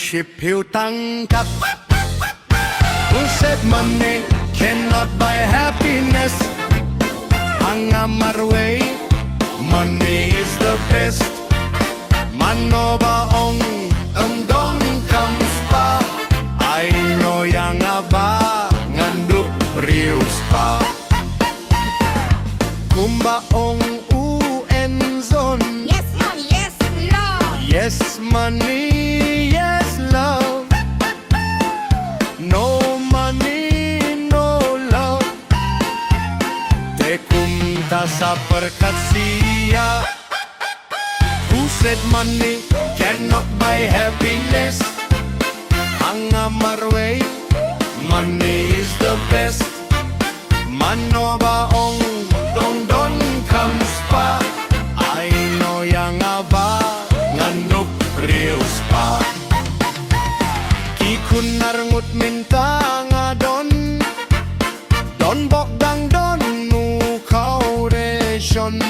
friendship hiu tangkap. Who said money cannot buy happiness? Ang amarway, money is the best. Mano baong dong comes pa. I know yang aba nganduk rius pa. Kumbaong UN zone. Yes, money, yes, love. Yes, money, yes, love. No money, no love. Te kumta sa perkatsia. Who said money cannot buy happiness? Ang amarway, money is the best. Mano baong don comes pa. I know yang aba nganduk rius pa. Kikun narngut minta nga don bokdang don nu kauresyon.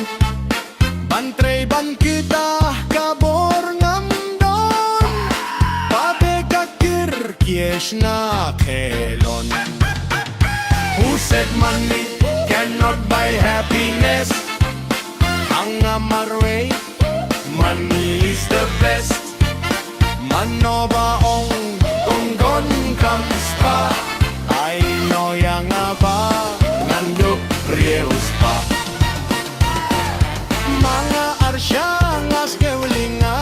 Bantrey ban kita kabor ngam don. Babe kakir kiesh na kelon. Who said money cannot buy happiness? Ang amarway, money is the best. Mano baong tunggon comes pa. I know yang aba nganduk rius pa. Mga arsya ngas keulinga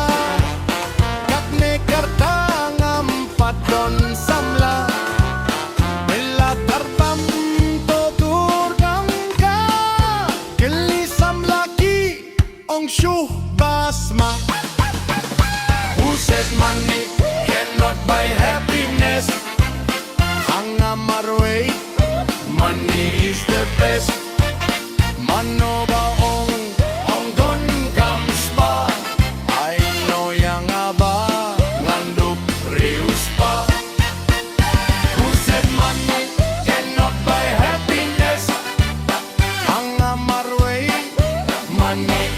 kakne karta ngampat don samla. Shuh basma. Who said money cannot buy happiness? Ang amarway, money is the best. Mano baong don comes pa. I know yang aba nganduk rius pa. Who said money cannot buy happiness? Ang amarway, money